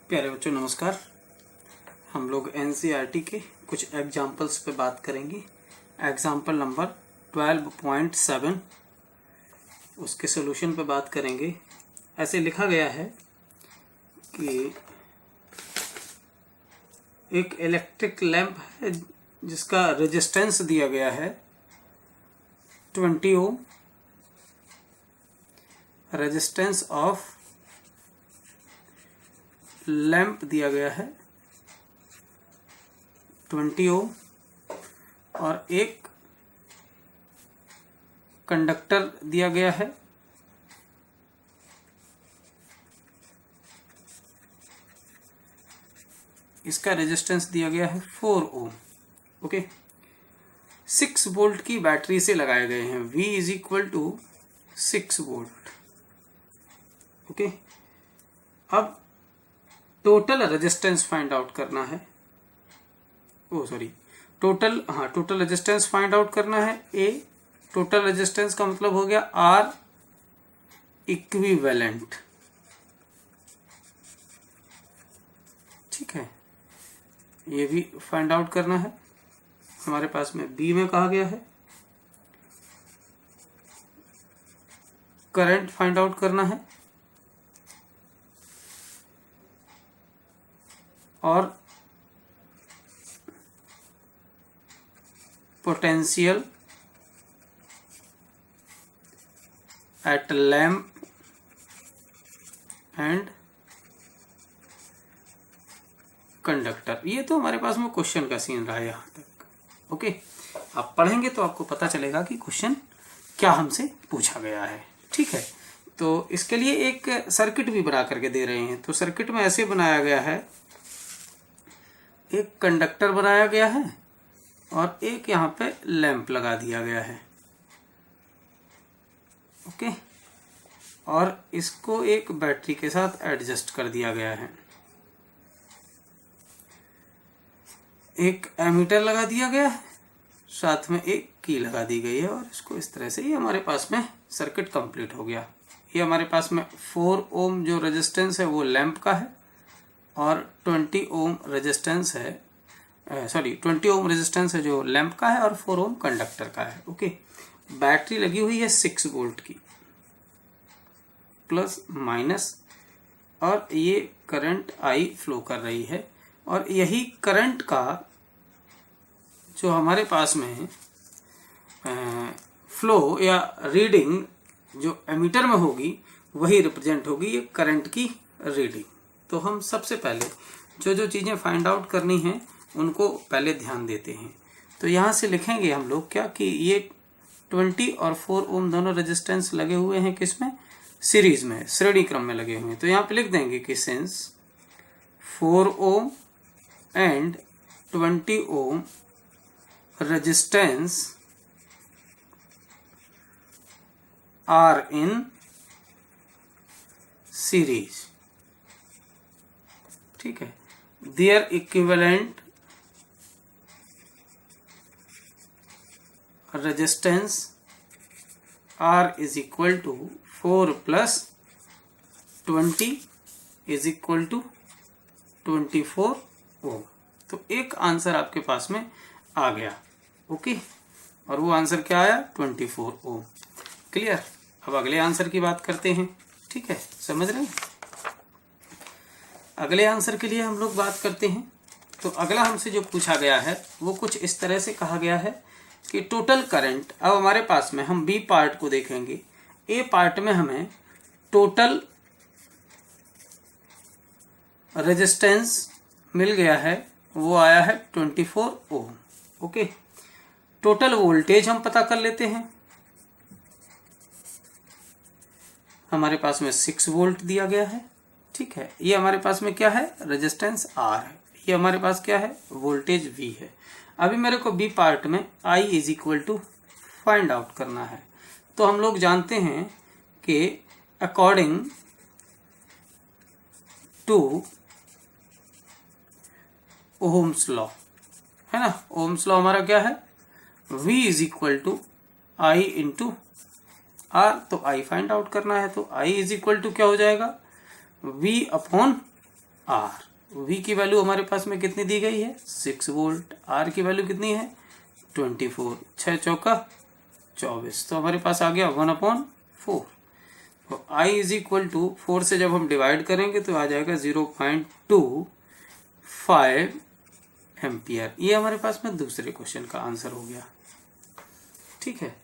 प्यारे बच्चों नमस्कार। हम लोग एनसीईआरटी के कुछ एग्जाम्पल्स पे बात करेंगे। एग्जाम्पल नंबर 12.7 उसके सोल्यूशन पे बात करेंगे। ऐसे लिखा गया है कि एक इलेक्ट्रिक लैंप है जिसका रेजिस्टेंस दिया गया है 20 ओम। रेजिस्टेंस ऑफ लैंप दिया गया है 20 ओम और एक कंडक्टर दिया गया है इसका रेजिस्टेंस दिया गया है 4 ओम। ओके, 6 वोल्ट की बैटरी से लगाए गए हैं। V is equal to 6 volt. Okay, अब टोटल रेजिस्टेंस फाइंड आउट करना है। टोटल रेजिस्टेंस फाइंड आउट करना है। टोटल रेजिस्टेंस का मतलब हो गया R इक्विवेलेंट। ठीक है, ये भी फाइंड आउट करना है। हमारे पास में B में कहा गया है करंट फाइंड आउट करना है और potential at lamp and conductor. ये तो हमारे पास में क्वेश्चन का सीन रहा है यहाँ तक। ओके, आप पढ़ेंगे तो आपको पता चलेगा कि क्वेश्चन क्या हमसे पूछा गया है। ठीक है, तो इसके लिए एक सर्किट भी बना करके दे रहे हैं। तो सर्किट में ऐसे बनाया गया है, एक कंडक्टर बनाया गया है और एक यहाँ पे लैंप लगा दिया गया है। ओके, और इसको एक बैटरी के साथ एडजस्ट कर दिया गया है। एक एमीटर लगा दिया गया है, साथ में एक की लगा दी गई है और इसको इस तरह से ये हमारे पास में सर्किट कंप्लीट हो गया। ये हमारे पास में 4 ओम जो रेजिस्टेंस है वो लैंप का है और 20 ओम रेजिस्टेंस है 20 ओम रेजिस्टेंस है जो लैंप का है और 4 ओम कंडक्टर का है। ओके, बैटरी लगी हुई है 6 वोल्ट की प्लस माइनस और ये करंट I फ्लो कर रही है और यही करंट का जो हमारे पास में फ्लो या रीडिंग जो एमीटर में होगी वही रिप्रेजेंट होगी ये करंट की रीडिंग। तो हम सबसे पहले जो चीज़ें फाइंड आउट करनी हैं उनको पहले ध्यान देते हैं। तो यहाँ से लिखेंगे हम लोग क्या कि ये 20 और 4 ओम दोनों रेजिस्टेंस लगे हुए हैं किसमें, सीरीज में, श्रेणी क्रम में लगे हुए हैं। तो यहाँ पे लिख देंगे कि since 4 ohm and 20 ohm resistance are in series. ठीक है, their equivalent resistance R is equal to 4 plus 20 is equal to 24 ohm. तो एक आंसर आपके पास में आ गया। ओके, और वो आंसर क्या आया, 24 ओम। क्लियर। अब अगले आंसर की बात करते हैं। ठीक है, समझ रहे हैं। अगले आंसर के लिए हम लोग बात करते हैं। तो अगला हमसे जो पूछा गया है वो कुछ इस तरह से कहा गया है कि टोटल करंट। अब हमारे पास में हम बी पार्ट को देखेंगे। ए पार्ट में हमें टोटल रेजिस्टेंस मिल गया है, वो आया है 24 ओम। ओके, टोटल वोल्टेज हम पता कर लेते हैं। हमारे पास में 6 वोल्ट दिया गया है। ठीक है, ये हमारे पास में क्या है, रेजिस्टेंस R है। ये हमारे पास क्या है, वोल्टेज V है। अभी मेरे को बी पार्ट में I is equal to find out करना है। तो हम लोग जानते हैं कि अकॉर्डिंग टू ओम्स लॉ, है ना, ओम्स लॉ हमारा क्या है, V is equal to I into R। तो I फाइंड आउट करना है, तो I इज इक्वल टू क्या हो जाएगा, V अपॉन आर। V की वैल्यू हमारे पास में कितनी दी गई है 6 वोल्ट, R की वैल्यू कितनी है 24, 6 चौका 24, तो हमारे पास आ गया 1/4। तो I इज इक्वल टू 4 से जब हम डिवाइड करेंगे तो आ जाएगा 0.25 एम्पियर। ये हमारे पास में दूसरे क्वेश्चन का आंसर हो गया। ठीक है,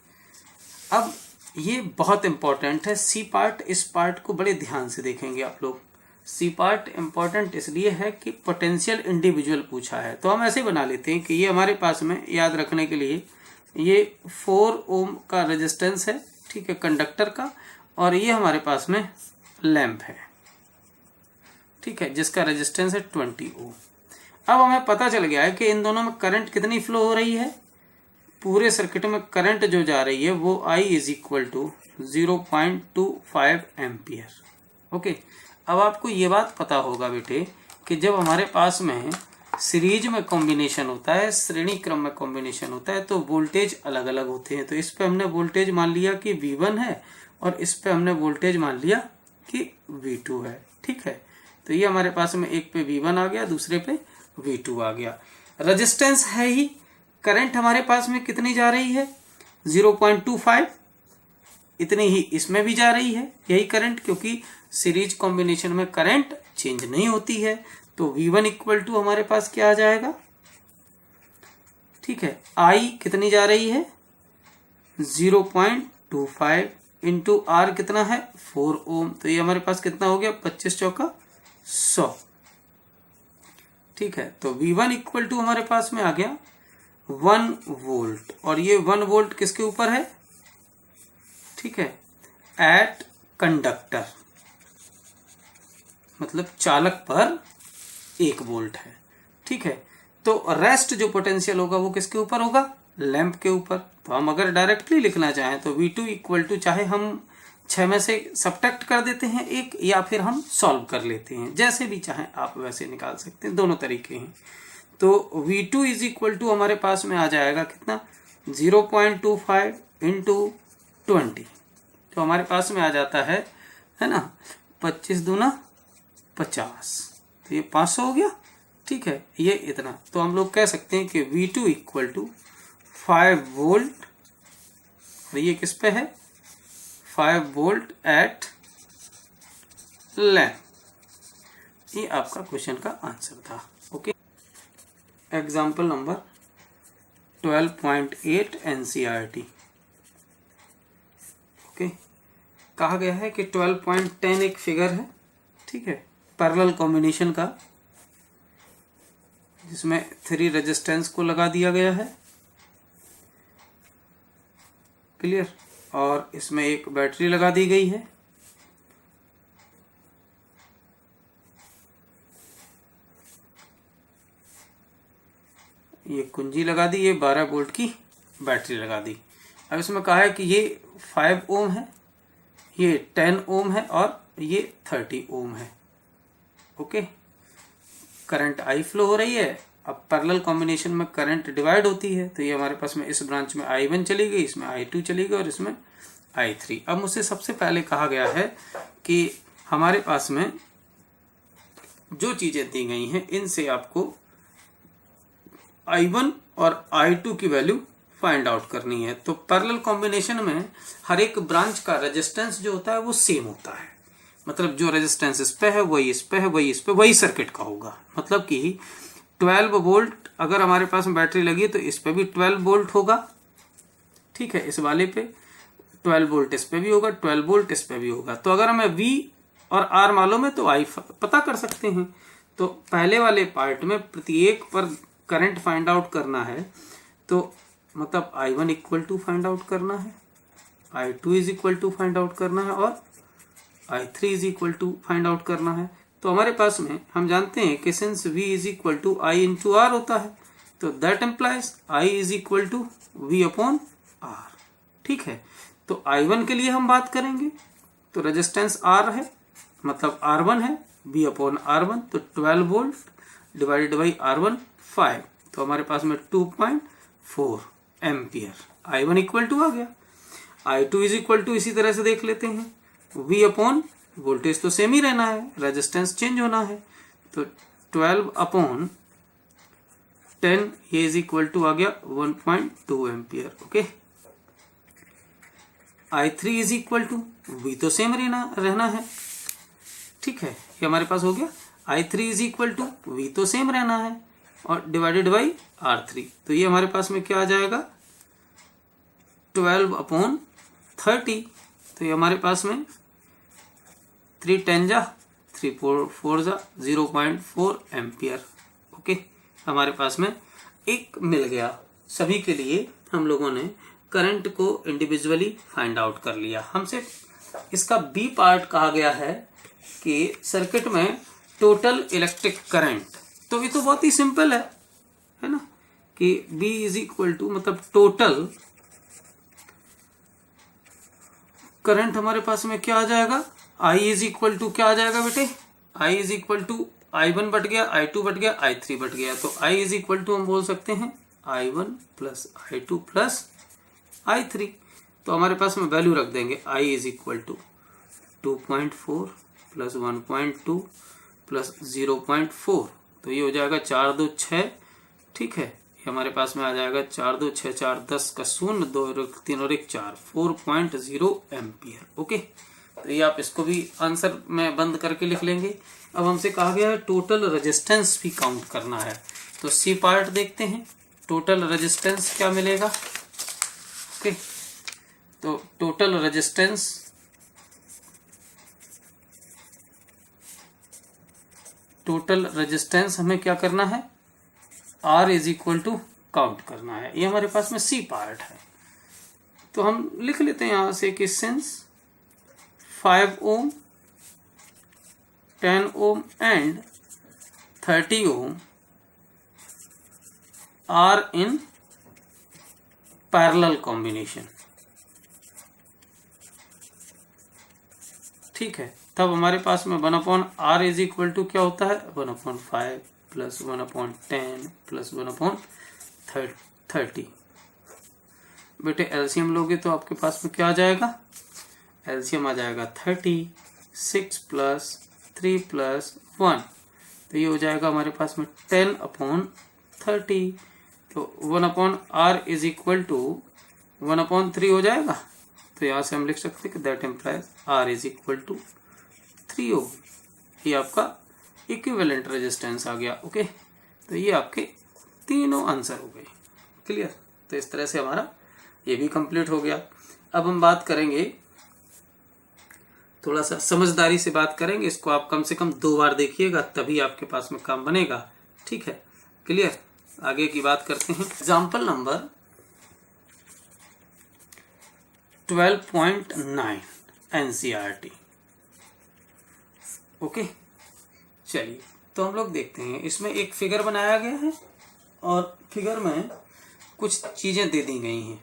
अब ये बहुत इंपॉर्टेंट है सी पार्ट। इस पार्ट को बड़े ध्यान से देखेंगे आप लोग। सी पार्ट इंपॉर्टेंट इसलिए है कि पोटेंशियल इंडिविजुअल पूछा है, तो हम ऐसे बना लेते हैं कि ये हमारे पास में याद रखने के लिए ये 4 ओम का रेजिस्टेंस है, ठीक है, कंडक्टर का, और ये हमारे पास में लैंप है, ठीक है, जिसका रेजिस्टेंस है 20 ओम। अब हमें पता चल गया है कि इन दोनों में करंट कितनी फ्लो हो रही है। पूरे सर्किट में करंट जो जा रही है वो I is equal to 0.25 ampere. Okay, अब आपको ये बात पता होगा बेटे कि जब हमारे पास में सीरीज में कॉम्बिनेशन होता है, श्रेणी क्रम में कॉम्बिनेशन होता है, तो वोल्टेज अलग अलग होते हैं। तो इस पे हमने वोल्टेज मान लिया कि V1 है और इस पे हमने वोल्टेज मान लिया कि V2 है। ठीक है, तो ये हमारे पास में एक पे V1 आ गया, दूसरे पे V2 आ गया। रेजिस्टेंस है ही, करंट हमारे पास में कितनी जा रही है 0.25, इतनी ही इसमें भी जा रही है यही करंट, क्योंकि सीरीज कॉम्बिनेशन में करंट चेंज नहीं होती है। तो V1 इक्वल टू हमारे पास क्या आ जाएगा, ठीक है, I कितनी जा रही है 0.25 इंटू R कितना है 4 ओम, तो ये हमारे पास कितना हो गया 25 चौका 100। ठीक है, तो V1 इक्वल टू हमारे पास में आ गया 1 वोल्ट, और ये 1 वोल्ट किसके ऊपर है, ठीक है, एट कंडक्टर, मतलब चालक पर 1 वोल्ट है। ठीक है, तो रेस्ट जो पोटेंशियल होगा वो किसके ऊपर होगा, लैंप के ऊपर। तो हम अगर डायरेक्टली लिखना चाहें तो V2 इक्वल टू, चाहे हम 6 में से सब्ट्रैक्ट कर देते हैं 1, या फिर हम सॉल्व कर लेते हैं, जैसे भी चाहें आप वैसे निकाल सकते हैं, दोनों तरीके हैं। तो V2 इज इक्वल टू हमारे पास में आ जाएगा कितना 0.25 इंटू 20, तो हमारे पास में आ जाता है ना 25 दूना 50, तो ये 500 हो गया। ठीक है, ये इतना, तो हम लोग कह सकते हैं कि V2 इक्वल टू 5 वोल्ट, और ये किस पे है 5 वोल्ट एट लैंप। ये आपका क्वेश्चन का आंसर था। Okay, example number 12.8 NCERT। Okay, कहा गया है कि 12.10 एक फिगर है, ठीक है, पैरेलल कॉम्बिनेशन का, जिसमें 3 रेजिस्टेंस को लगा दिया गया है, क्लियर, और इसमें एक बैटरी लगा दी गई है। ये कुंजी लगा दी, ये 12 वोल्ट की बैटरी लगा दी। अब इसमें कहा है कि ये 5 ओम है, ये 10 ओम है और ये 30 ओम है। ओके, करंट I फ्लो हो रही है। अब पैरेलल कॉम्बिनेशन में करंट डिवाइड होती है, तो ये हमारे पास में इस ब्रांच में I1 चली गई, इसमें I2 चली गई और इसमें I3। अब मुझसे सबसे पहले कहा गया है कि हमारे पास में जो चीजें दी गई हैं इनसे आपको I1 और I2 की वैल्यू फाइंड आउट करनी है। तो पैरेलल कॉम्बिनेशन में हर एक ब्रांच का रेजिस्टेंस जो होता है वो सेम होता है, मतलब जो रेजिस्टेंस इस पे है वही इस पे है, वही इस पे, वही सर्किट का होगा। मतलब कि 12 वोल्ट अगर हमारे पास में बैटरी लगी तो इस पे भी 12 वोल्ट होगा, ठीक है, इस वाले पे 12 वोल्ट इस पे भी होगा, 12 वोल्ट इस पे भी होगा। तो अगर हमें V और R मालूम है तो I पता कर सकते हैं। तो पहले वाले पार्ट में प्रत्येक पर करंट फाइंड आउट करना है, तो मतलब I1 equal to find out करना है, I2 is equal to find out करना है और I3 is equal to find out करना है। तो हमारे पास में हम जानते हैं कि since V is equal to I into R होता है, तो that implies I is equal to V upon R। ठीक है, तो I1 के लिए हम बात करेंगे तो रेजिस्टेंस R है, मतलब R1 है, V अपॉन R1, तो 12 वोल्ट डिवाइडेड बाई R1 5, तो हमारे पास में 2.4 एम्पियर। I1 इक्वल टू आ गया। I2 इज इक्वल टू इसी तरह से देख लेते हैं, V अपॉन वोल्टेज तो सेम ही रहना है, रेजिस्टेंस चेंज होना है, तो 12/10 ये इज इक्वल टू आ गया 1.2 ampere. Okay, I3 is equal to, V तो सेम रहना है, ठीक है, ये हमारे पास हो गया। I3 is equal to, V तो सेम रहना है, और डिवाइडेड बाई R3, तो ये हमारे पास में क्या आ जाएगा 12/30। तो ये हमारे पास में 3 10 जा 3 4 जा 0.4 एम्पियर। ओके, हमारे पास में एक मिल गया। सभी के लिए हम लोगों ने करंट को इंडिविजुअली फाइंड आउट कर लिया। हमसे इसका बी पार्ट कहा गया है कि सर्किट में टोटल इलेक्ट्रिक करंट, तो ये तो बहुत ही सिंपल है ना, कि B इज इक्वल टू मतलब टोटल करंट हमारे पास में क्या आ जाएगा, I इज इक्वल टू क्या आ जाएगा बेटे, I is equal to I1 बट गया, I2 बट गया, I3 बट गया, तो I इज इक्वल टू हम बोल सकते हैं I1 plus I2 plus I3। तो हमारे पास में वैल्यू रख देंगे I is equal to 2.4 plus 1.2 plus 0.4, तो ये हो जाएगा 4 2 6, ठीक है, ये हमारे पास में आ जाएगा 4 2 6 4 10 का 0 2 3 और 1 4 4.0 एम्पियर। ओके, तो ये आप इसको भी आंसर में बंद करके लिख लेंगे। अब हमसे कहा गया है टोटल रेजिस्टेंस भी काउंट करना है, तो सी पार्ट देखते हैं, टोटल रेजिस्टेंस क्या मिलेगा। ओके, तो टोटल रेजिस्टेंस हमें क्या करना है, R is equal to count करना है, ये हमारे पास में सी पार्ट है। तो हम लिख लेते हैं यहां से कि since 5 ohm 10 ohm and 30 ohm are in parallel combination, ठीक है, तब हमारे पास में 1/R इज इक्वल टू क्या होता है 1/5 प्लस 1/10 प्लस 1/30। बेटे एलसीएम लोगे तो आपके पास में क्या आ जाएगा, एलसीएम आ जाएगा 36 प्लस 3 प्लस 1, तो ये हो जाएगा हमारे पास में 10/30। तो 1/R इज इक्वल टू 1/3 हो जाएगा, तो यहाँ से हम लिख सकते हैं कि that implies R is equal to 3 ohm. ये आपका इक्विवेलेंट रेजिस्टेंस आ गया। ओके, तो ये आपके तीनों आंसर हो गए। क्लियर, तो इस तरह से हमारा ये भी कंप्लीट हो गया। अब हम बात करेंगे, थोड़ा सा समझदारी से बात करेंगे, इसको आप कम से कम 2 बार देखिएगा तभी आपके पास में काम बनेगा। ठीक है, क्लियर, आगे की बात करते हैं। Example number 12.9 NCERT। ओके, चलिए तो हम लोग देखते हैं, इसमें एक फिगर बनाया गया है और फिगर में कुछ चीजें दे दी गई हैं।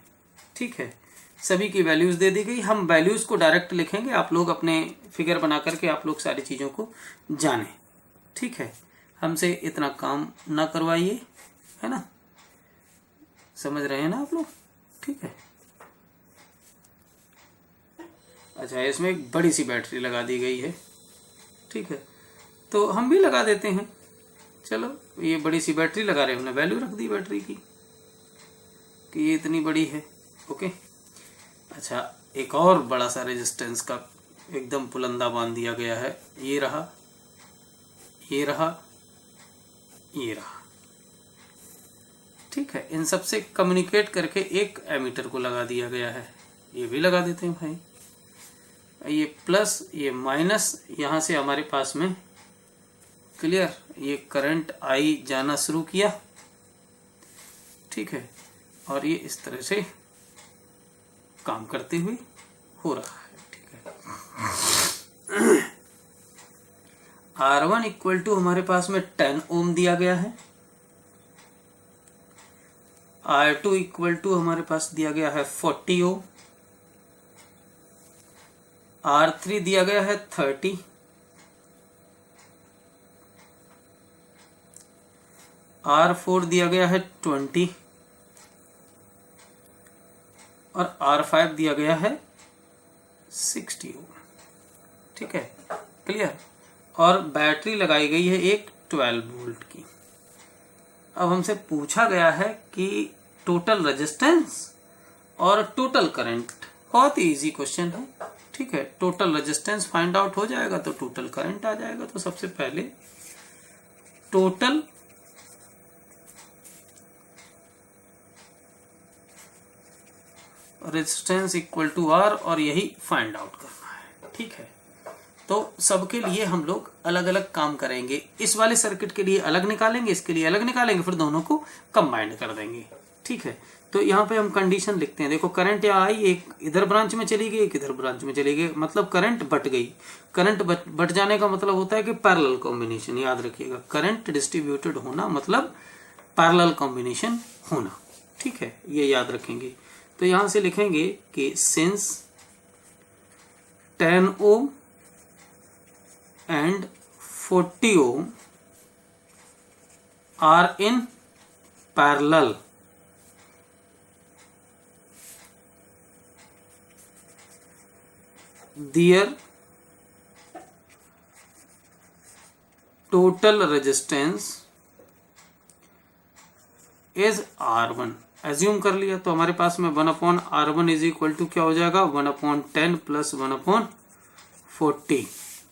ठीक है, सभी की वैल्यूज दे दी गई, हम वैल्यूज को डायरेक्ट लिखेंगे, आप लोग अपने फिगर बना करके आप लोग सारी चीजों को जानें। ठीक है, हमसे इतना काम ना करवाइए, है ना, समझ रहे हैं ना आप लोग। ठीक है, अच्छा, इसमें एक बड़ी सी बैटरी लगा दी गई है। ठीक है, तो हम भी लगा देते हैं, चलो ये बड़ी सी बैटरी लगा रहे हैं, हमने वैल्यू रख दी बैटरी की कि ये इतनी बड़ी है। ओके, अच्छा, एक और बड़ा सा रेजिस्टेंस का एकदम पुलंदा बांध दिया गया है, ये रहा, ये रहा, ये रहा। ठीक है, इन सब से कम्युनिकेट करके एक एमीटर को लगा दिया गया है, ये भी लगा देते हैं भाई। ये प्लस ये माइनस, यहाँ से हमारे पास में क्लियर, ये करंट आई जाना शुरू किया। ठीक है, और ये इस तरह से काम करते हुए हो रहा है। ठीक है, R1 इक्वल टू हमारे पास में 10 ओम दिया गया है, R2 इक्वल टू हमारे पास दिया गया है 40 ओम, R3 दिया गया है 30, R4 दिया गया है 20 और R5 दिया गया है 60 ओम। ठीक है, क्लियर, और बैटरी लगाई गई है एक 12 वोल्ट की। अब हमसे पूछा गया है कि टोटल रेजिस्टेंस और टोटल करंट, बहुत ही इजी क्वेश्चन है, ठीक है। टोटल रेजिस्टेंस फाइंड आउट हो जाएगा तो टोटल करंट आ जाएगा। तो सबसे पहले total resistance equal to R, और यही फाइंड आउट करना है, ठीक है। तो सबके लिए हम लोग अलग अलग काम करेंगे। इस वाले सर्किट के लिए अलग निकालेंगे, इसके लिए अलग निकालेंगे, फिर दोनों को कंबाइंड कर देंगे, ठीक है। तो यहाँ पे हम कंडीशन लिखते हैं। देखो करंट यहाँ आई, एक इधर ब्रांच में चली गई, एक इधर ब्रांच में चली गई, मतलब करंट बट गई। करंट बट जाने का मतलब होता है कि पैरेलल कॉम्बिनेशन, याद रखिएगा। करंट डिस्ट्रीब्यूटेड होना मतलब पैरेलल कॉम्बिनेशन होना, ठीक है, ये याद रखेंगे। तो यहां से लिखेंगे कि since 10 ohm and 40 ohm are in parallel, their total resistance is R1। Assume कर लिया तो हमारे पास में 1/R1 इज इक्वल टू क्या हो जाएगा, 1/10 प्लस 1/40।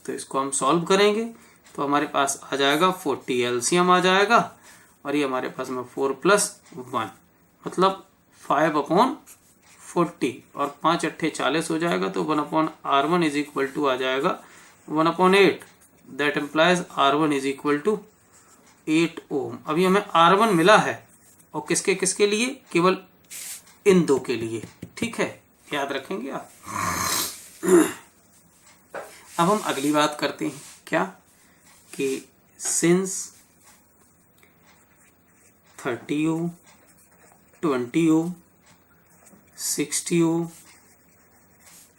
तो इसको हम सॉल्व करेंगे तो हमारे पास आ जाएगा 40, एलसीएम आ जाएगा, और ये हमारे पास में 4 + 1 मतलब 5/40, और 5 × 8 = 40 हो जाएगा। तो 1/R1 इज इक्वल टू आ जाएगा 1/8, that implies R1 is equal to 8 ohm. अभी हमें R1 मिला है, और किसके किसके लिए, केवल इन दो के लिए, ठीक है, याद रखेंगे आप। अब हम अगली बात करते हैं, क्या कि since 30 ohm, 20 ohm, 60 ohm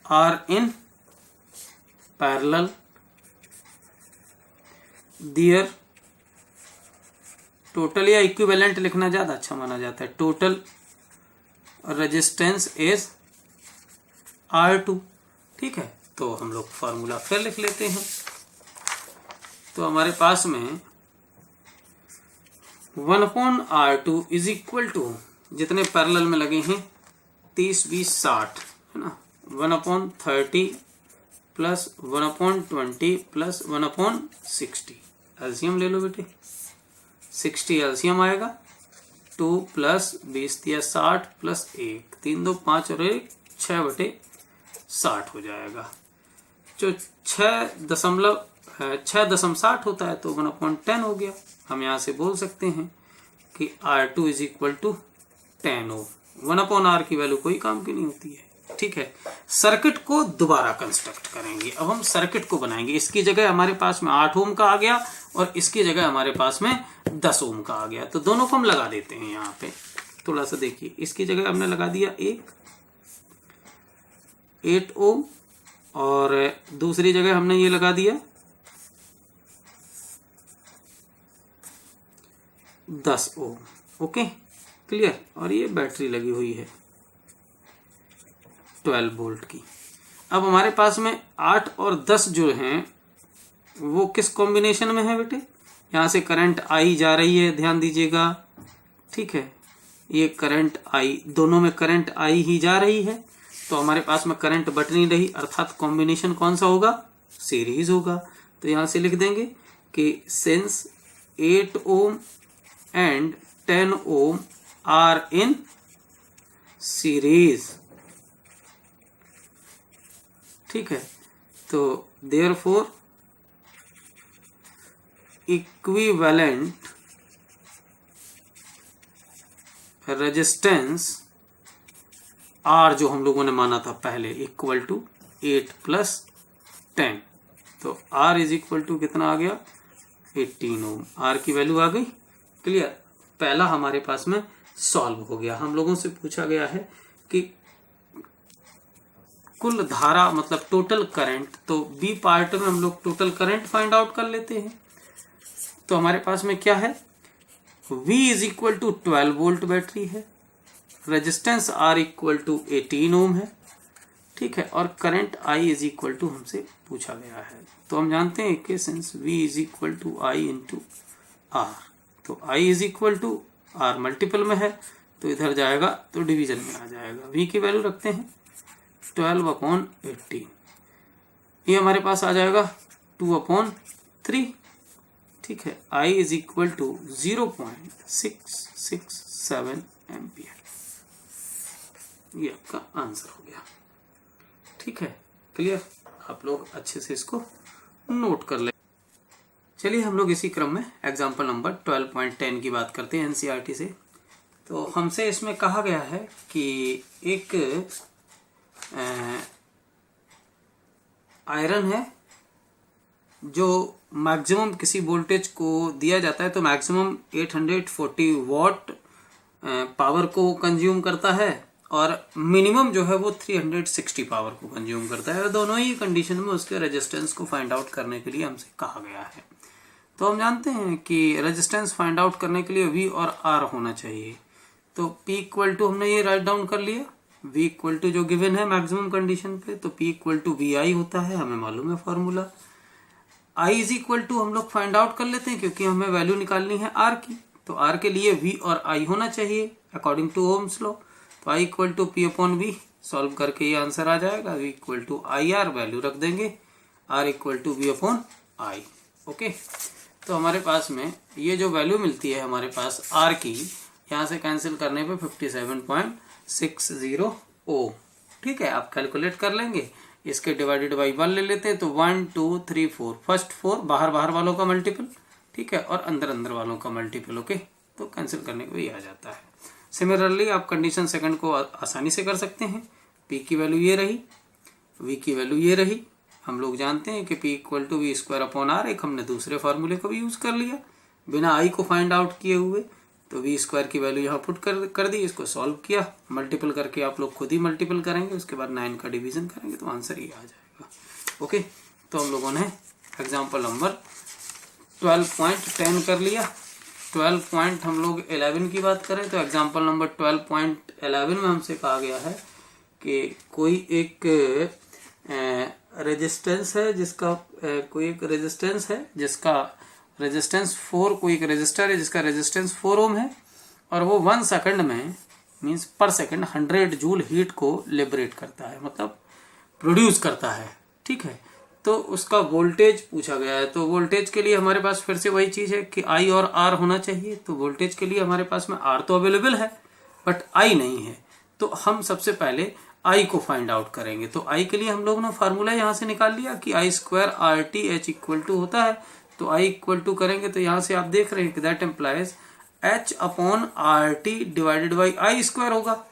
are in parallel, their total या इक्विवेलेंट लिखना ज्यादा अच्छा माना जाता है, टोटल रेजिस्टेंस इज R2, ठीक है। तो हम लोग फॉर्मूला फिर लिख लेते हैं। तो हमारे पास में 1/R2 इज इक्वल टू, जितने पैरेलल में लगे हैं 30, 20, 60 है ना, 1/30 प्लस 1/20 प्लस 1/60। एलसीएम ले लो बेटे, 60 एलसीएम आएगा, 2 + 20 = 60 प्लस 1, 3 2 5 और 1 6/60 हो जाएगा। जो 6.60 होता है तो 1/10 हो गया। हम यहाँ से बोल सकते हैं कि R2 is equal to 10 Om. 1/R की वैल्यू कोई काम की नहीं होती है, ठीक है। सर्किट को दोबारा कंस्ट्रक्ट करेंगे। अब हम सर्किट को बनाएंगे। इसकी जगह हमारे पास में 8 ओम का आ गया, और इसकी जगह हमारे पास में 10 ओम का आ गया। तो दोनों को हम लगा देते हैं यहाँ पे। थोड़ा सा देखिए, इसकी जगह हमने लगा दिया 8 ओम, और दूसरी जगह हमने ये लगा दिया 10 ओम। Okay, clear. और ये बैटरी लगी हुई है 12 वोल्ट की। अब हमारे पास में 8 और 10 जो हैं वो किस कॉम्बिनेशन में है बेटे, यहाँ से करंट आई जा रही है, ध्यान दीजिएगा, ठीक है। ये करंट आई, दोनों में करंट आई ही जा रही है, तो हमारे पास में करंट बट नहीं रही, अर्थात कॉम्बिनेशन कौन सा होगा, सीरीज होगा। तो यहाँ से लिख देंगे कि since 8 ohm and 10 ohm are in series, ठीक है। तो देयरफॉर इक्विवेलेंट रेजिस्टेंस R जो हम लोगों ने माना था पहले इक्वल टू 8 + 10, तो R इज इक्वल टू कितना आ गया, 18 ओम। R की वैल्यू आ गई, क्लियर। पहला हमारे पास में सॉल्व हो गया। हम लोगों से पूछा गया है कि कुल धारा मतलब टोटल करंट, तो बी पार्ट में हम लोग टोटल करंट फाइंड आउट कर लेते हैं। तो हमारे पास में क्या है, V is equal to 12 volt battery है, resistance R equal to 18 ohm है, ठीक है, और current I is equal to हमसे पूछा गया है। तो हम जानते हैं कि since V is equal to I into R. तो I is equal to R multiple में है तो इधर जाएगा तो डिवीजन में आ जाएगा। V की वैल्यू रखते हैं 12/18, ये हमारे पास आ जाएगा 2/3। ठीक है, I is equal to 0.667 ampere, ये आपका आंसर हो गया। ठीक है, क्लियर? आप लोग अच्छे से इसको नोट कर ले। चलिए हम लोग इसी क्रम में एग्जाम्पल नंबर 12.10 की बात करते हैं एनसीईआरटी से। तो हमसे इसमें कहा गया है कि एक आयरन है जो मैक्सिमम किसी वोल्टेज को दिया जाता है तो मैक्सिमम 840 वॉट पावर को कंज्यूम करता है और मिनिमम जो है वो 360 पावर को कंज्यूम करता है। और दोनों ही कंडीशन में उसके रेजिस्टेंस को फाइंड आउट करने के लिए हमसे कहा गया है। तो हम जानते हैं कि रेजिस्टेंस फाइंड आउट करने के लिए V और R होना चाहिए। तो P इक्वल टू हमने ये राइट डाउन कर लिया, V इक्वल टू जो गिवन है मैक्सिमम कंडीशन पे तो P इक्वल टू VI होता है, हमें मालूम है formula. I is equal to हम लोग फाइंड आउट कर लेते हैं क्योंकि हमें वैल्यू निकालनी है R की, तो R के लिए V और I होना चाहिए अकॉर्डिंग टू ओम्स लॉ। तो I equal to P upon V solve करके ये आंसर आ जाएगा। V equal to IR value रख देंगे, R equal to V upon I। Okay, तो हमारे पास में ये जो वैल्यू मिलती है हमारे पास R की, यहाँ से कैंसिल करने पे 57.60 ओम। ठीक है, आप कैलकुलेट कर लेंगे, इसके डिवाइडेड बाई 1 ले लेते हैं तो 1 2 3 4, फर्स्ट 4 बाहर बाहर वालों का मल्टीपल, ठीक है, और अंदर अंदर वालों का मल्टीपल। ओके, तो कैंसिल करने को ये आ जाता है। सिमिलरली आप कंडीशन सेकंड को आसानी से कर सकते हैं। P की वैल्यू ये रही, V की वैल्यू ये रही। हम लोग जानते हैं कि P equal to V square upon R, एक हमने दूसरे फार्मूले को भी यूज कर लिया बिना I को फाइंड आउट किए हुए। तो V स्क्वायर की वैल्यू यहाँ पुट कर दी, इसको सॉल्व किया, मल्टीपल करके आप लोग खुद ही मल्टीपल करेंगे, उसके बाद 9 का डिवीजन करेंगे तो आंसर ये आ जाएगा। ओके, तो हम लोगों ने एग्जाम्पल नंबर 12.10 कर लिया। 12. हम लोग 11 की बात करें तो एग्जाम्पल नंबर 12.11 में हमसे कहा गया है कि कोई एक रेजिस्टेंस है जिसका रेजिस्टेंस 4, कोई एक रेजिस्टर है जिसका रेजिस्टेंस 4 ओम है और वो 1 सेकंड में मींस पर सेकंड 100 जूल हीट को लिबरेट करता है, मतलब प्रोड्यूस करता है। ठीक है, तो उसका वोल्टेज पूछा गया है। तो वोल्टेज के लिए हमारे पास फिर से वही चीज है कि I और R होना चाहिए। तो वोल्टेज के लिए हमारे पास में R तो अवेलेबल है बट I नहीं है, तो हम सबसे पहले I को फाइंड आउट करेंगे। तो I के लिए हम लोग ने फार्मूला यहाँ से निकाल लिया कि I square RTH equal to होता है। तो I इक्वल टू करेंगे तो यहाँ से आप देख रहे हैं कि that employees H upon RT divided by I square होगा।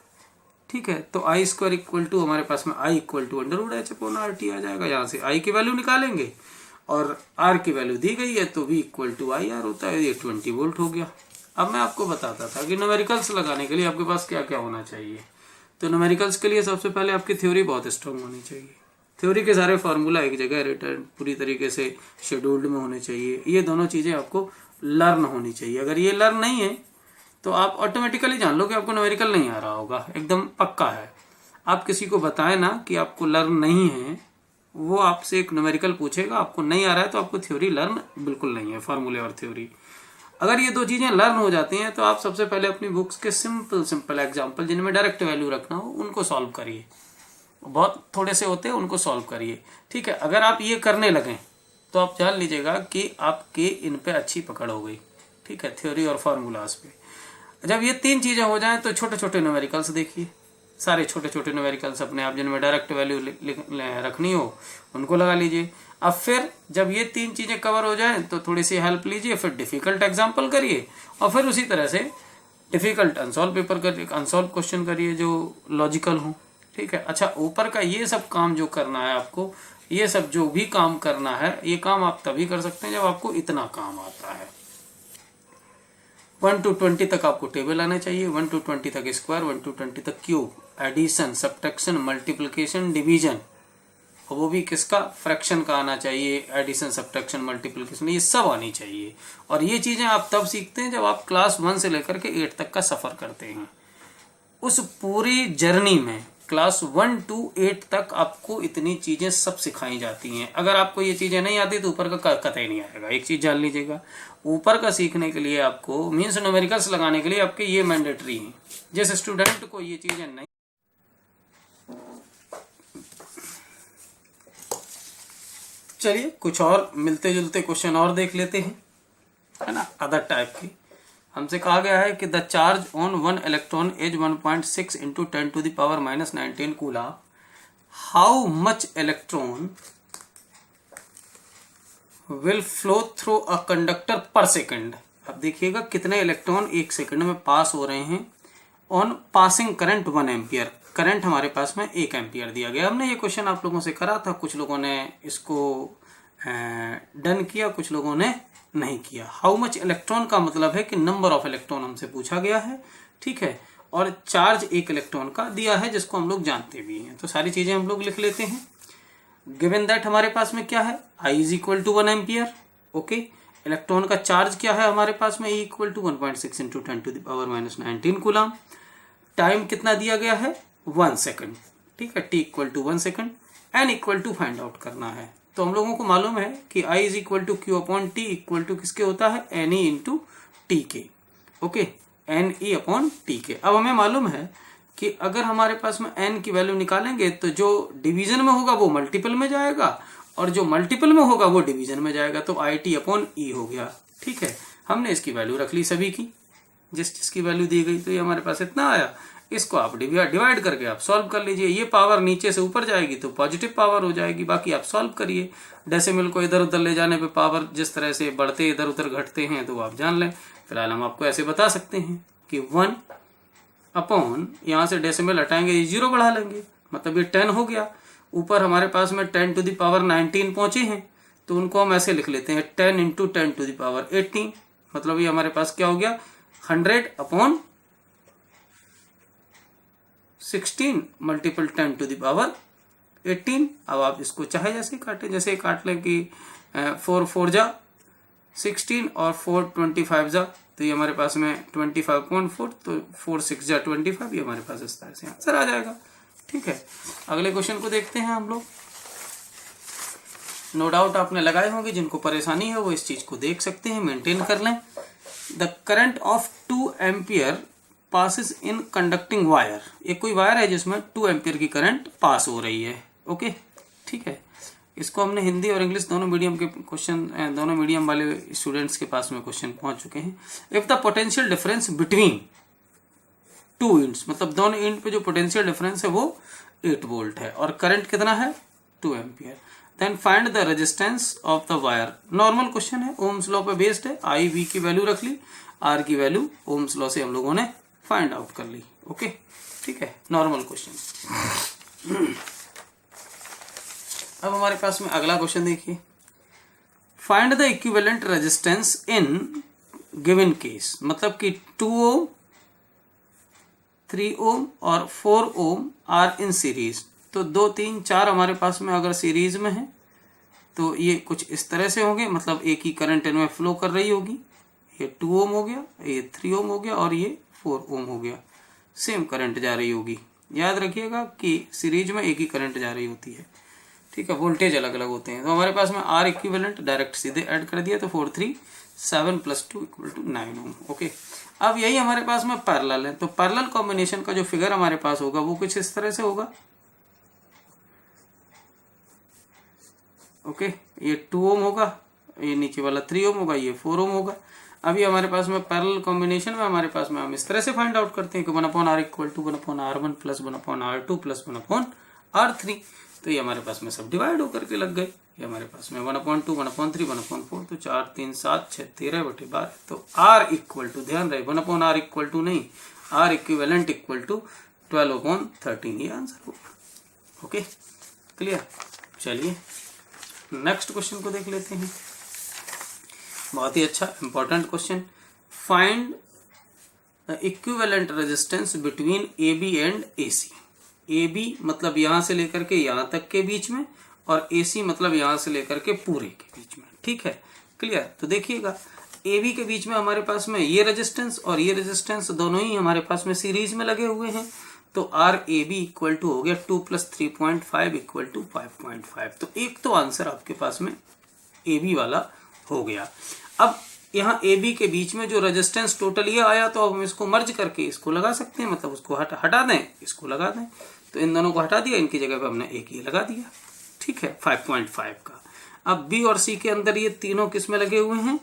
ठीक है, तो I स्क्वायर इक्वल टू हमारे पास में I equal to under root H upon RT आ जाएगा। यहाँ से I की वैल्यू निकालेंगे और R की वैल्यू दी गई है तो V इक्वल टू IR होता है, ये 20 वोल्ट हो गया। अब मैं आपको बताता था कि न्यूमेरिकल्स लगाने के लिए आपके पास क्या क्या होना चाहिए। तो न्यूमेरिकल्स के लिए सबसे पहले आपकी थ्योरी बहुत स्ट्रांग होनी चाहिए। थ्योरी के सारे फार्मूला एक जगह रिटर्न पूरी तरीके से शेड्यूल्ड में होने चाहिए। ये दोनों चीजें आपको लर्न होनी चाहिए। अगर ये लर्न नहीं है तो आप ऑटोमेटिकली जान लो कि आपको न्यूमेरिकल नहीं आ रहा होगा, एकदम पक्का है। आप किसी को बताएं ना कि आपको लर्न नहीं है, वो आपसे एक न्यूमेरिकल पूछेगा, आपको नहीं आ रहा है तो आपको थ्योरी लर्न बिल्कुल नहीं है, फार्मूले और थ्योरी। अगर ये दो चीजें लर्न हो जाती हैं तो आप सबसे पहले अपनी बुक्स के सिंपल एग्जाम्पल जिनमें डायरेक्ट वैल्यू रखना हो उनको सॉल्व करिए। बहुत थोड़े से होते हैं, उनको सॉल्व करिए। ठीक है, अगर आप ये करने लगें तो आप जान लीजिएगा कि आपके इन पे अच्छी पकड़ हो गई। ठीक है, थ्योरी और फार्मूलाज पे। जब ये तीन चीजें हो जाएं तो छोटे छोटे न्यूमेरिकल्स देखिए, सारे छोटे छोटे न्यूमेरिकल्स अपने आप जिनमें डायरेक्ट वैल्यू रखनी हो उनको लगा लीजिए। अब फिर जब ये तीन चीजें कवर हो जाएं तो थोड़ी सी हेल्प लीजिए, फिर डिफिकल्ट एग्जाम्पल करिए और फिर उसी तरह से डिफिकल्ट अनसॉल्व पेपर करिए, अनसॉल्व क्वेश्चन करिए जो लॉजिकल हो। ठीक है, अच्छा ऊपर का ये सब काम जो करना है आपको, ये सब जो भी काम करना है, ये काम आप तभी कर सकते हैं जब आपको इतना काम आता है। 1 to 20 तक आपको टेबल आने चाहिए, 1 to 20 तक स्क्वायर, 1 to 20 तक cube, addition, subtraction, multiplication, division, और वो भी किसका, फ्रैक्शन का आना चाहिए। एडिशन, सब्ट्रैक्शन, मल्टीप्लिकेशन, ये सब आनी चाहिए। और ये चीजें आप तब सीखते हैं जब आप क्लास 1 से लेकर के 8 तक का सफर करते हैं। उस पूरी जर्नी में क्लास 1 to 8 तक आपको इतनी चीजें सब सिखाई जाती हैं। अगर आपको ये चीजें नहीं आती तो ऊपर का कतई नहीं आएगा, एक चीज जान लीजिएगा। ऊपर का सीखने के लिए आपको मीन्स न्यूमेरिकल्स लगाने के लिए आपके ये मैंडेटरी है। जिस स्टूडेंट को ये चीजें नहीं, चलिए कुछ और मिलते जुलते क्वेश्चन और देख लेते हैं, है ना, अदर टाइप की। हमसे कहा गया है कि the charge on one electron is 1.6 into 10 to the power -19 coulomb. How much electron will flow through a conductor per second. अब देखिएगा कितने इलेक्ट्रॉन एक सेकंड में पास हो रहे हैं on passing current 1 ampere. Current हमारे पास में 1 एम्पियर दिया गया। हमने ये क्वेश्चन आप लोगों से करा था, कुछ लोगों ने इसको डन किया, कुछ लोगों ने नहीं किया। हाउ मच इलेक्ट्रॉन का मतलब है कि नंबर ऑफ इलेक्ट्रॉन हमसे पूछा गया है, ठीक है, और चार्ज 1 इलेक्ट्रॉन का दिया है जिसको हम लोग जानते भी हैं। तो सारी चीजें हम लोग लिख लेते हैं। गिवन दैट हमारे पास में क्या है, I is equal to 1 ampere. Okay, electron का चार्ज क्या है हमारे पास में, E equal to 1.6 into 10 to the power -19 coulomb. Time कितना दिया गया है, 1 सेकंड, ठीक है, T equal to 1 second. N equal to find out करना है। तो हम लोगों को मालूम है कि I is equal to Q upon T equal to किसके होता है, NE इंटू टी के। ओके, NE अपॉन टी के। अब हमें मालूम है कि अगर हमारे पास में n की वैल्यू निकालेंगे तो जो डिवीजन में होगा वो मल्टीपल में जाएगा और जो मल्टीपल में होगा वो डिवीजन में जाएगा। तो IT अपॉन E हो गया, ठीक है। हमने इसकी वैल्यू रख ली सभी की, जिसकी वैल्यू दी गई, तो ये हमारे पास इतना आया। इसको आप डिवाइड करके आप सॉल्व कर लीजिए। ये पावर नीचे से ऊपर जाएगी तो पॉजिटिव पावर हो जाएगी, बाकी आप सॉल्व करिए। डेसिमल को इधर उधर ले जाने पे पावर जिस तरह से बढ़ते इधर उधर घटते हैं तो आप जान लें। फिलहाल हम आपको ऐसे बता सकते हैं कि 1 अपॉन, यहाँ से डेसिमल हटाएंगे, 0 बढ़ा लेंगे, मतलब ये 10 हो गया। ऊपर हमारे पास में 10 टू द पावर 19 पहुंचे हैं तो उनको हम ऐसे लिख लेते हैं 10 इंटू 10 टू द पावर 18, मतलब ये हमारे पास क्या हो गया, 100 upon 16 multiple 10 to the power 18। अब आप इसको चाहे जैसे काटें, जैसे काट लें कि 4 4 जा 16 और 4 25 जा, तो ये हमारे पास में 25.4, तो 4 6 जा 25, ये हमारे पास इस तरह से आंसर आ जाएगा, ठीक है। अगले क्वेश्चन को देखते हैं हम लोग। नो डाउट आपने लगाए होंगे, जिनको परेशानी है वो इस चीज को देख सकते हैं, मेंटेन कर लें। The current of 2 ampere passes in conducting wire. एक कोई वायर है जिसमें 2 एम्पियर की करंट पास हो रही है, ओके, ठीक है। इसको हमने हिंदी और इंग्लिश दोनों मीडियम के क्वेश्चन, दोनों मीडियम वाले स्टूडेंट्स के पास में क्वेश्चन पहुंच चुके हैं। If the potential difference between 2 ends, मतलब दोनों इंड पे जो पोटेंशियल डिफरेंस है वो 8 वोल्ट है और करंट कितना है, 2 ampere, then find the resistance of the wire. Normal question है, ओम्स लॉ पे बेस्ड है। I V की वैल्यू रख ली, R की वैल्यू ओम्स लॉ से हम लोगों ने फाइंड आउट कर ली, ओके, ठीक है, नॉर्मल क्वेश्चन। अब हमारे पास में अगला क्वेश्चन देखिए, find the equivalent resistance in given case, मतलब कि 2 ओम 3 ओम और 4 ओम आर इन सीरीज। तो 2 3 4 हमारे पास में अगर सीरीज में है तो ये कुछ इस तरह से होंगे, मतलब एक ही करंट इनमें फ्लो कर रही होगी। ये 2 ओम हो गया, ये 3 ओम हो गया और ये 4 ओम हो गया, सेम करंट जा रही होगी। याद रखिएगा कि सीरीज में एक ही करंट जा रही होती है, ठीक है, वोल्टेज अलग अलग होते हैं। तो हमारे पास में आर इक्विवेलेंट डायरेक्ट सीधे ऐड कर दिया, तो 4 3 7 + 2 = 9 ओम, ओके। अब यही हमारे पास में पैरेलल है, तो पैरेलल कॉम्बिनेशन का जो फिगर हमारे पास होगा वो कुछ इस तरह से होगा, ओके। ये 2 ओम होगा, ये नीचे वाला 3 ओम होगा, ये 4 ओम होगा। अभी हमारे पास में पैरेलल कॉम्बिनेशन में हमारे पास में हम इस तरह से फाइंड आउट करते हैं कि 1/r = 1/r1 + 1/r2 + 1/r3। तो ये हमारे पास में सब डिवाइड होकर के लग गए। ये हमारे पास में 1/2 1/3 1/4, तो 4 3 7 6 13/12। तो r इक्वल टू, ध्यान रहे 1/r इक्वल टू नहीं, r इक्विवेलेंट इक्वल टू 12/13, ये आंसर होगा, ओके, क्लियर। चलिए नेक्स्ट क्वेश्चन को देख लेते हैं। बहुत ही अच्छा important question, find the equivalent resistance between AB and AC। AB मतलब यहां से लेकर के यहां तक के बीच में, और AC मतलब यहां से लेकर के पूरे के बीच में, ठीक है, क्लियर। तो देखिएगा AB के बीच में हमारे पास में ये रेजिस्टेंस और ये रेजिस्टेंस दोनों ही हमारे पास में सीरीज में लगे हुए हैं। तो RAB इक्वल टू हो गया 2 + 3.5 = 5.5। तो एक तो आंसर आपके पास में AB वाला हो गया। अब यहाँ ए बी के बीच में जो रेजिस्टेंस टोटल ये आया, तो अब हम इसको मर्ज करके इसको लगा सकते हैं, मतलब उसको हटा दें, इसको लगा दें। तो इन दोनों को हटा दिया, इनकी जगह पे हमने एक ये लगा दिया। ठीक है, 5.5 का। अब बी और सी के अंदर ये तीनों किस में लगे हुए हैं,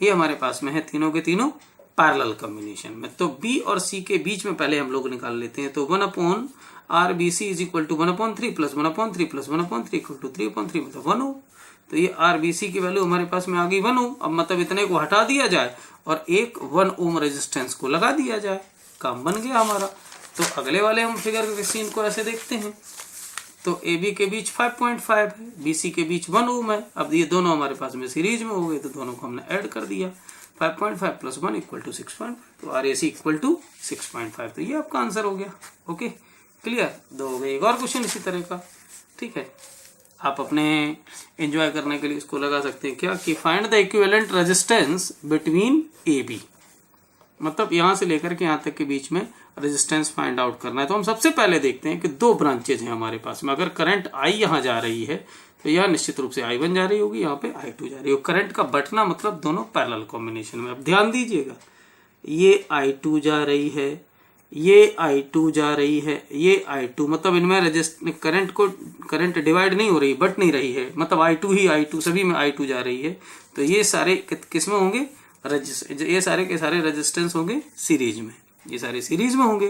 ये हमारे पास में है तीनों के तीनों पैरेलल कॉम्बिनेशन में। तो बी और सी के बीच में पहले हम लोग निकाल लेते हैं। तो 1/RBC is equal to 1/3 plus 1/3 plus 1/3 equal to 3/3 मतलब 1 ओम। तो ये RBC की वैल्यू हमारे पास में आ गई 1 ओम। अब मतलब इतने को हटा दिया जाए और एक 1 ओम रेजिस्टेंस को लगा दिया जाए, काम बन गया हमारा। तो अगले वाले हम फिगर के सीन को ऐसे देखते हैं। तो AB के बीच 5.5 है, BC के बीच 1 ओम है। अब ये दोनों हमारे पास में सीरीज में हो गए, तो दोनों को हमने ऐड कर दिया। 5.5 प्लस 1 इक्वल टू 6.5, तो RAC इक्वल टू 6.5। तो ये आपका आंसर हो गया। Okay, clear. दो हो गए। एक और क्वेश्चन इसी तरह का, ठीक है, आप अपने एंजॉय करने के लिए इसको लगा सकते हैं क्या, कि find the equivalent resistance between AB, मतलब यहां से लेकर के यहां तक के बीच में रेजिस्टेंस फाइंड आउट करना है। तो हम सबसे पहले देखते हैं कि दो ब्रांचेज हैं हमारे पास में। अगर करंट I यहां जा रही है तो यह निश्चित रूप से I1 जा रही होगी, यहाँ पे I2 जा रही होगी। करंट का बटना मतलब दोनों पैरेलल कॉम्बिनेशन में। अब ध्यान दीजिएगा, ये I2 जा रही है, ये I2 जा रही है, ये I2, मतलब इनमें करंट डिवाइड नहीं हो रही, बट नहीं रही है, मतलब I2 ही I2, सभी में I2 जा रही है। तो ये सारे किस में होंगे, ये सारे के सारे रेजिस्टेंस होंगे सीरीज में, ये सारे सीरीज में होंगे।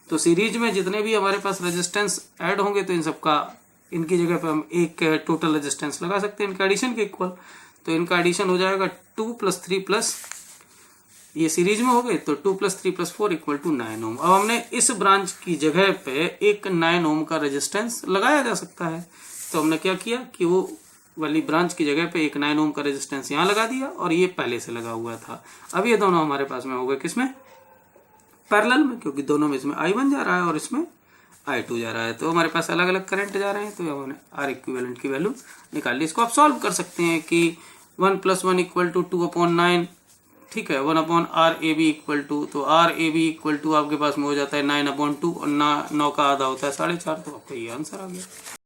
तो सीरीज में जितने भी हमारे पास रेजिस्टेंस ऐड होंगे, तो इन सबका, इनकी जगह पे हम एक टोटल रेजिस्टेंस लगा सकते हैं इनका एडिशन के इक्वल। तो इनका एडिशन हो जाएगा 2 + 3 प्लस, ये सीरीज में हो गए, तो 2 + 3 + 4 इक्वल टू 9 ओम। अब हमने इस ब्रांच की जगह पे एक 9 ओम का रेजिस्टेंस लगाया जा सकता है। तो हमने क्या किया कि वो वाली ब्रांच की जगह पे एक 9 ओम का रेजिस्टेंस यहाँ लगा दिया, और ये पहले से लगा हुआ था। अब ये दोनों हमारे पास में हो गए किसमें, पैरेलल में, क्योंकि दोनों में इसमें I1 जा रहा है और इसमें I2 जा रहा है। तो हमारे पास अलग अलग करंट जा रहे हैं। तो हमने R इक्विवेलेंट की वैल्यू निकाल ली। इसको आप सॉल्व कर सकते हैं कि 1 + 1 इक्वल टू 2/9, ठीक है, 1/RAB इक्वल टू, तो RAB इक्वल टू आपके पास में हो जाता है 9/2, और 9 का आधा होता है 4.5। तो आपका ये आंसर आ गया।